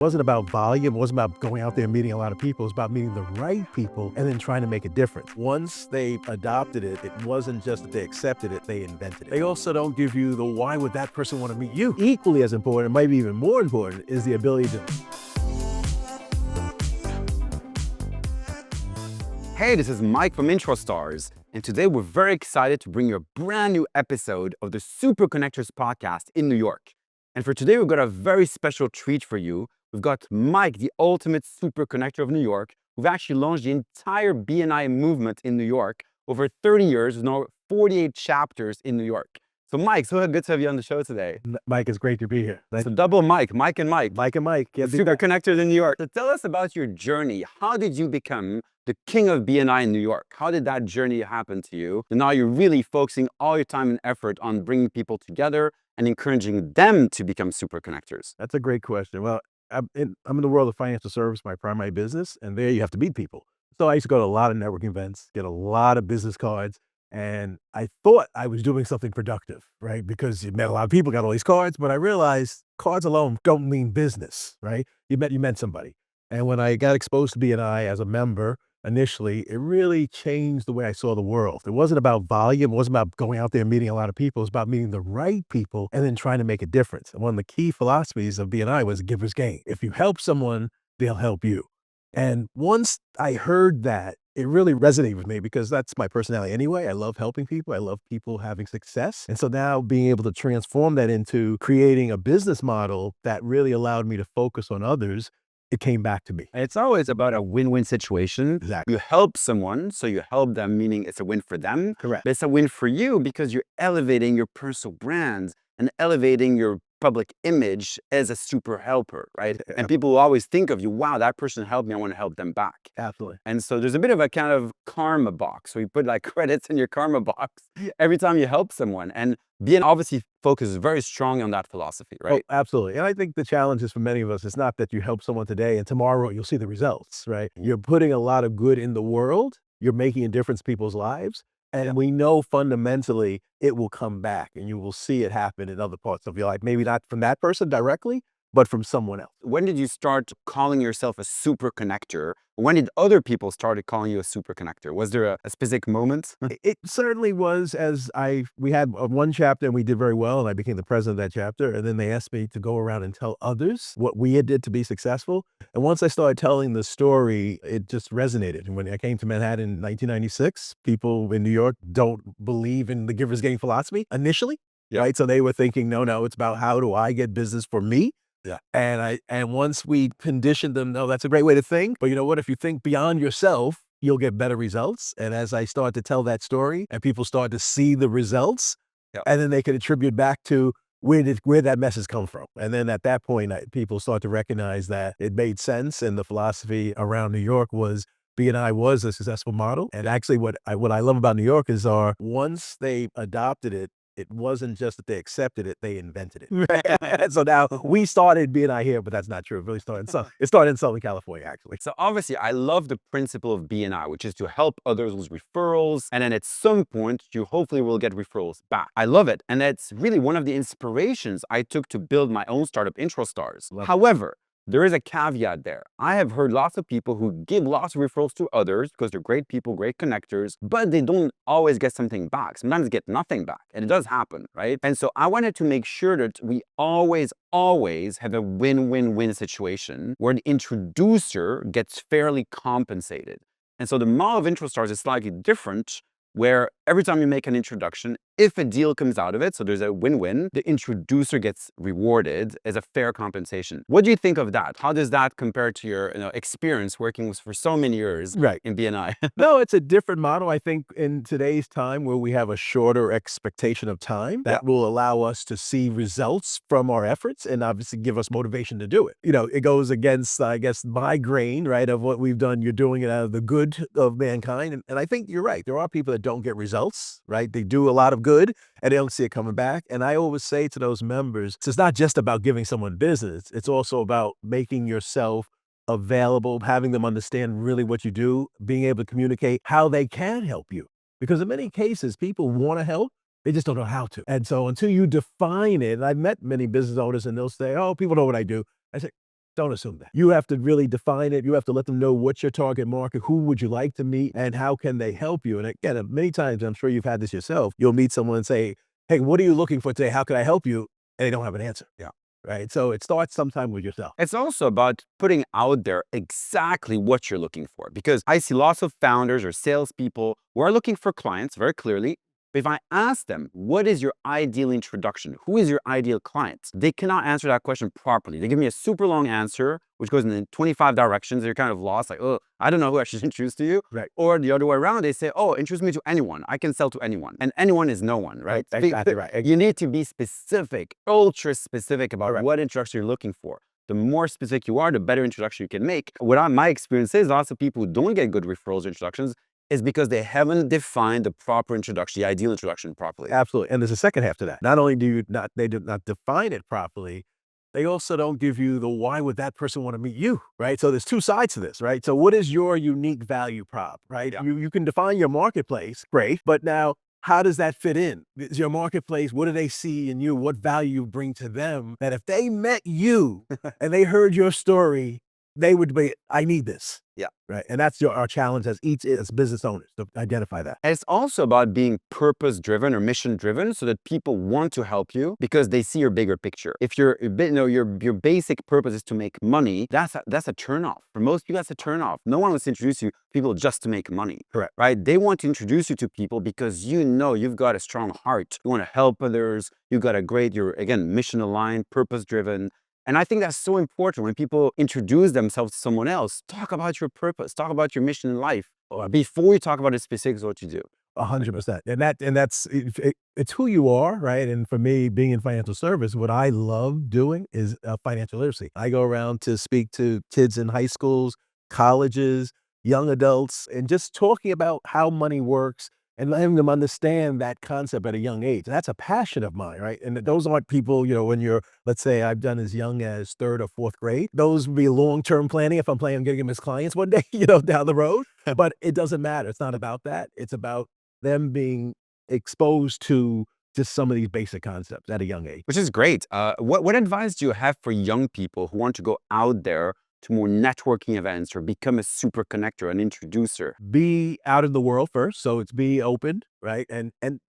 It wasn't about volume, it wasn't about going out there and meeting a lot of people. It was about meeting the right people and then trying to make a difference. Once they adopted it, it wasn't just that they accepted it, they invented it. They also don't give you the why would that person want to meet you. Equally as important, maybe even more important, is the ability to Hey, this is Mike from IntroStars, and today we're very excited to bring you a brand new episode of the Super Connectors podcast in New York. And for today, we've got a very special treat for you. We've got Mike, the ultimate super connector of New York, who've actually launched the entire BNI movement in New York over 30 years, with now 48 chapters in New York. So Mike, so good to have you on the show today. Mike, it's great to be here. So double Mike, Mike and Mike. Mike and Mike. Yeah, Super connectors in New York. So tell us about your journey. How did you become the king of BNI in New York? How did that journey happen to you? And now you're really focusing all your time and effort on bringing people together and encouraging them to become super connectors. That's a great question. Well, I'm in the world of financial service, my primary business, and there you have to meet people. So I used to go to a lot of networking events, get a lot of business cards, and I thought I was doing something productive, right? Because you met a lot of people, got all these cards, but I realized cards alone don't mean business, right? You met somebody. And when I got exposed to BNI as a member, initially, it really changed the way I saw the world. It wasn't about volume. It wasn't about going out there and meeting a lot of people. It was about meeting the right people and then trying to make a difference. And one of the key philosophies of BNI was giver's gain. If you help someone, they'll help you. And once I heard that, it really resonated with me because that's my personality anyway. I love helping people. I love people having success. And so now being able to transform that into creating a business model that really allowed me to focus on others, it came back to me. It's always about a win-win situation. Exactly. You help someone, so you help them, meaning it's a win for them. Correct. But it's a win for you because you're elevating your personal brand and elevating your public image as a super helper, right? And people will always think of you, wow, that person helped me, I want to help them back. Absolutely. And so there's a bit of a kind of karma box. So you put like credits in your karma box every time you help someone. And BN obviously focuses very strongly on that philosophy, right? Oh, absolutely. And I think the challenge is for many of us, it's not that you help someone today and tomorrow you'll see the results, right? You're putting a lot of good in the world. You're making a difference in people's lives. And we know fundamentally it will come back and you will see it happen in other parts of your life. Maybe not from that person directly, but from someone else. When did you start calling yourself a super connector? When did other people started calling you a super connector? Was there a specific moment? It certainly was we had one chapter and we did very well and I became the president of that chapter. And then they asked me to go around and tell others what we had did to be successful. And once I started telling the story, it just resonated. And when I came to Manhattan in 1996, people in New York don't believe in the giver's gain philosophy initially, right? So they were thinking, no, it's about how do I get business for me? Yeah. And once we conditioned them, no, that's a great way to think. But you know what? If you think beyond yourself, you'll get better results. And as I started to tell that story and people started to see the results, and then they could attribute back to where that message come from. And then at that point, people start to recognize that it made sense. And the philosophy around New York was BNI was a successful model. And actually what I love about New York is once they adopted it, it wasn't just that they accepted it, they invented it. So now we started BNI here, but that's not true. It really it started in Southern California, actually. So obviously, I love the principle of BNI, which is to help others with referrals. And then at some point, you hopefully will get referrals back. I love it. And that's really one of the inspirations I took to build my own startup, IntroStars. However, there is a caveat there. I have heard lots of people who give lots of referrals to others because they're great people, great connectors, but they don't always get something back. Sometimes they get nothing back, and it does happen, right? And so I wanted to make sure that we always have a win-win-win situation where the introducer gets fairly compensated. And so the model of IntroStars is slightly different, where every time you make an introduction, if a deal comes out of it, so there's a win-win, the introducer gets rewarded as a fair compensation. What do you think of that? How does that compare to your experience working for so many years in BNI? No, it's a different model. I think in today's time where we have a shorter expectation of time, that will allow us to see results from our efforts and obviously give us motivation to do it. It goes against, I guess, my grain, right, of what we've done. You're doing it out of the good of mankind. And I think you're right. There are people that don't get results, right? They do a lot of good and they don't see it coming back. And I always say to those members, it's not just about giving someone business. It's also about making yourself available, having them understand really what you do, being able to communicate how they can help you. Because in many cases, people want to help, they just don't know how to. And so until you define it, and I've met many business owners and they'll say, oh, people know what I do. I say, Don't assume that. You have to really define it. You have to let them know what's your target market, who would you like to meet, and how can they help you. And again, many times, I'm sure you've had this yourself, you'll meet someone and say, "Hey, what are you looking for today? How can I help you?" And they don't have an answer. Yeah. Right? So it starts sometime with yourself. It's also about putting out there exactly what you're looking for, because I see lots of founders or salespeople who are looking for clients very clearly. But if I ask them, what is your ideal introduction? Who is your ideal client? They cannot answer that question properly. They give me a super long answer, which goes in 25 directions. You're kind of lost, like, oh, I don't know who I should introduce to you. Right. Or the other way around, they say, oh, introduce me to anyone. I can sell to anyone. And anyone is no one, right? Exactly right. You need to be specific, ultra specific about Correct. what introduction you're looking for. The more specific you are, the better introduction you can make. My experience is lots of people who don't get good referrals or introductions is because they haven't defined the proper introduction, the ideal introduction properly. Absolutely. And there's a second half to that. Not only they do not define it properly, they also don't give you the why would that person want to meet you, right? So there's two sides to this, right? So what is your unique value prop, right? Yeah. You can define your marketplace, great, but now how does that fit in? Is your marketplace, what do they see in you? What value you bring to them? That if they met you and they heard your story, they would be, I need this. Yeah. Right. And that's our challenge as business owners to identify that. And it's also about being purpose-driven or mission-driven so that people want to help you because they see your bigger picture. If your basic purpose is to make money, that's a turnoff. For most people, that's a turnoff. No one wants to introduce you to people just to make money. Correct. Right? They want to introduce you to people because you've got a strong heart. You want to help others. You're again, mission-aligned, purpose-driven. And I think that's so important when people introduce themselves to someone else. Talk about your purpose, talk about your mission in life before you talk about the specifics of what you do. 100%. It's who you are, right? And for me, being in financial service, what I love doing is financial literacy. I go around to speak to kids in high schools, colleges, young adults, and just talking about how money works and letting them understand that concept at a young age. That's a passion of mine, right? And those aren't people, when you're, let's say I've done as young as third or fourth grade. Those would be long-term planning if I'm planning on getting them as clients one day, down the road. But it doesn't matter. It's not about that. It's about them being exposed to just some of these basic concepts at a young age. Which is great. What advice do you have for young people who want to go out there to more networking events or become a super connector, an introducer? Be out in the world first. So it's be open, right? And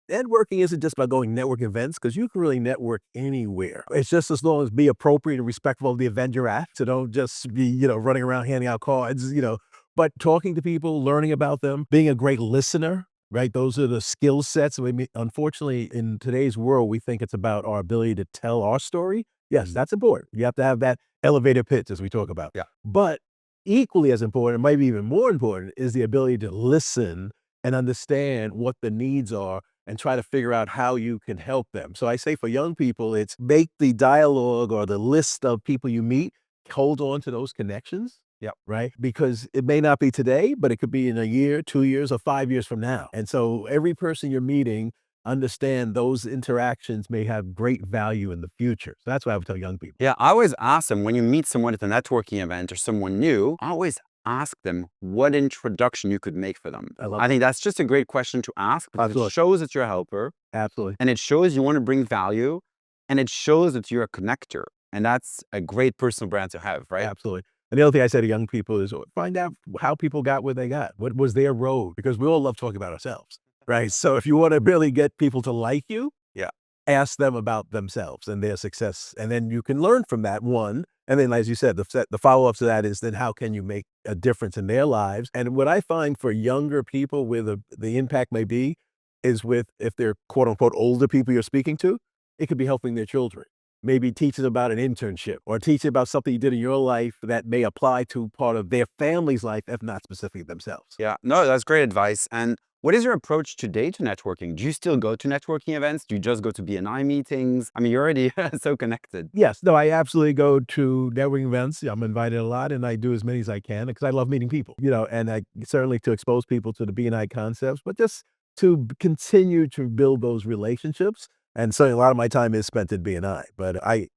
networking isn't just about going network events because you can really network anywhere. It's just as long as be appropriate and respectful of the event you're at. So don't just be, running around handing out cards, but talking to people, learning about them, being a great listener, right? Those are the skill sets. Unfortunately, in today's world, we think it's about our ability to tell our story. Yes, that's important. You have to have that elevator pitch, as we talk about. Yeah. But equally as important, maybe even more important, is the ability to listen and understand what the needs are and try to figure out how you can help them. So I say for young people, it's make the dialogue or the list of people you meet, hold on to those connections. Yep. Right? Because it may not be today, but it could be in a year, 2 years, or 5 years from now. And so every person you're meeting, understand those interactions may have great value in the future. So that's what I would tell young people. Yeah, I always ask them when you meet someone at a networking event or someone new, I always ask them what introduction you could make for them. I think that's just a great question to ask because Absolutely. it shows that you're a helper. Absolutely. And it shows you want to bring value, and it shows that you're a connector. And that's a great personal brand to have, right? Absolutely. And the other thing I say to young people is find out how people got where they got. What was their road? Because we all love talking about ourselves, right? So if you want to really get people to like you, Yeah. ask them about themselves and their success. And then you can learn from that, one. And then, as you said, the follow-up to that is then how can you make a difference in their lives? And what I find for younger people where the impact may be is if they're quote unquote older people you're speaking to, it could be helping their children. Maybe teaching about an internship or teaching about something you did in your life that may apply to part of their family's life, if not specifically themselves. Yeah, no, that's great advice. And what is your approach today to networking? Do you still go to networking events? Do you just go to BNI meetings? I mean, you're already so connected. Yes, no, I absolutely go to networking events. I'm invited a lot and I do as many as I can because I love meeting people, and I certainly to expose people to the BNI concepts, but just to continue to build those relationships. And so a lot of my time is spent at BNI, but I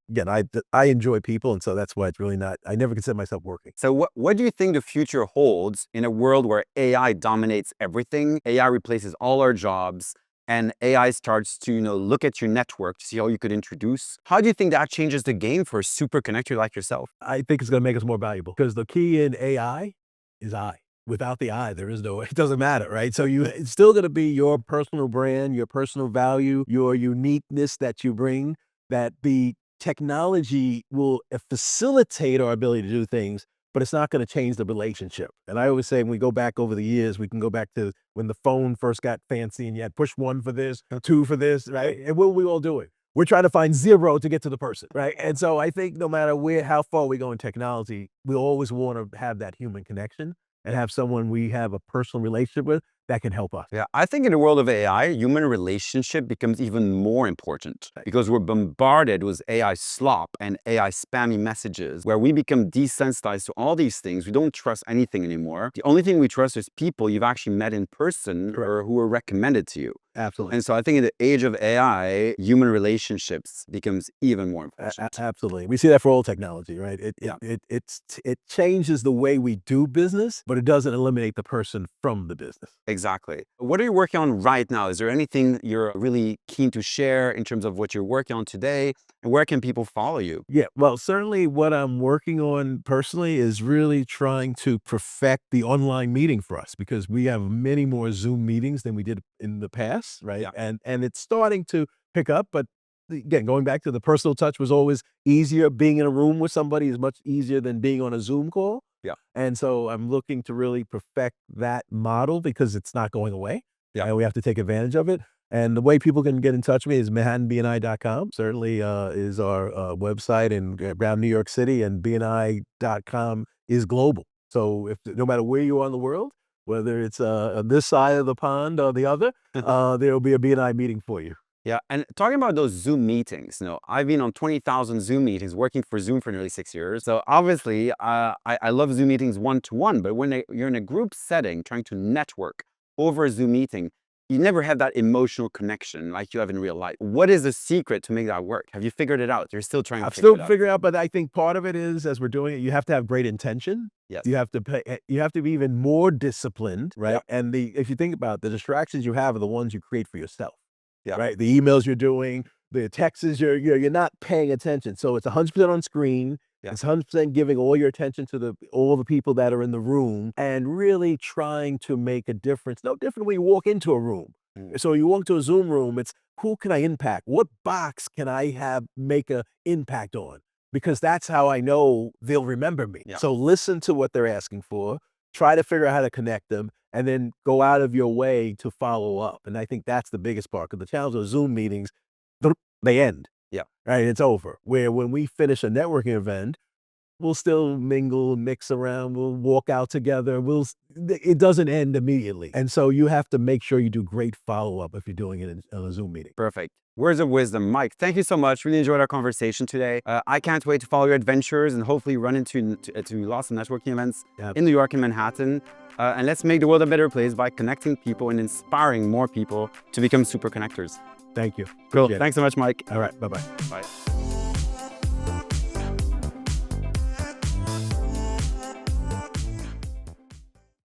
enjoy people. And so that's why it's really not, I never consider myself working. So what do you think the future holds in a world where AI dominates everything? AI replaces all our jobs. and AI starts to, look at your network to see how you could introduce. How do you think that changes the game for a super connector like yourself? I think it's gonna make us more valuable because the key in AI is I. Without the I, there is no it doesn't matter, right? So it's still gonna be your personal brand, your personal value, your uniqueness that you bring, that the technology will facilitate our ability to do things, but it's not gonna change the relationship. And I always say when we go back over the years, we can go back to when the phone first got fancy and you had push 1 for this, 2 for this, right? And what were we all doing? We're trying to find 0 to get to the person, right? And so I think no matter how far we go in technology, we always wanna have that human connection and have someone we have a personal relationship with that can help us. Yeah, I think in the world of AI, human relationship becomes even more important Right. because we're bombarded with AI slop and AI spammy messages where we become desensitized to all these things. We don't trust anything anymore. The only thing we trust is people you've actually met in person Correct. or who were recommended to you. Absolutely. And so I think in the age of AI, human relationships becomes even more important. Absolutely. We see that for all technology, right? Yeah. It changes the way we do business, but it doesn't eliminate the person from the business. Exactly. What are you working on right now? Is there anything you're really keen to share in terms of what you're working on today? And where can people follow you? Yeah, well, certainly what I'm working on personally is really trying to perfect the online meeting for us because we have many more Zoom meetings than we did in the past, right? Yeah. And it's starting to pick up, but again, going back to the personal touch was always easier. Being in a room with somebody is much easier than being on a Zoom call. Yeah. And so I'm looking to really perfect that model because it's not going away. Yeah. And we have to take advantage of it. And the way people can get in touch with me is manhattanbni.com. Certainly is our website in around New York City, and bni.com is global. So if no matter where you are in the world, whether it's on this side of the pond or the other, there'll be a BNI meeting for you. Yeah, and talking about those Zoom meetings, I've been on 20,000 Zoom meetings working for Zoom for nearly 6 years. So obviously, I love Zoom meetings one-to-one, but when you're in a group setting trying to network over a Zoom meeting, you never have that emotional connection like you have in real life. What is the secret to make that work? Have you figured it out? You're still trying to I'm figure still it out. figuring out, but I think part of it is as we're doing it, you have to have great intention. Yes. You have to be even more disciplined, right? Yeah. And if you think about it, the distractions you have are the ones you create for yourself. Yeah. Right? The emails you're doing, the texts you're not paying attention. So it's 100% on screen. Yeah. It's 100% giving all your attention to all the people that are in the room and really trying to make a difference. No different when you walk into a room. Mm. So you walk to a Zoom room, it's who can I impact? What box can I have make a impact on? Because that's how I know they'll remember me. Yeah. So listen to what they're asking for, try to figure out how to connect them, and then go out of your way to follow up. And I think that's the biggest part because the challenge of Zoom meetings, they end. Yeah. Right. It's over. Where when we finish a networking event, we'll still mingle, mix around, we'll walk out together. It doesn't end immediately. And so you have to make sure you do great follow up if you're doing it in a Zoom meeting. Perfect. Words of wisdom. Mike, thank you so much. Really enjoyed our conversation today. I can't wait to follow your adventures and hopefully run into lots of networking events in New York and Manhattan. And let's make the world a better place by connecting people and inspiring more people to become super connectors. Thank you. Cool. Appreciate it. Thanks so much, Mike. All right. Bye-bye. Bye.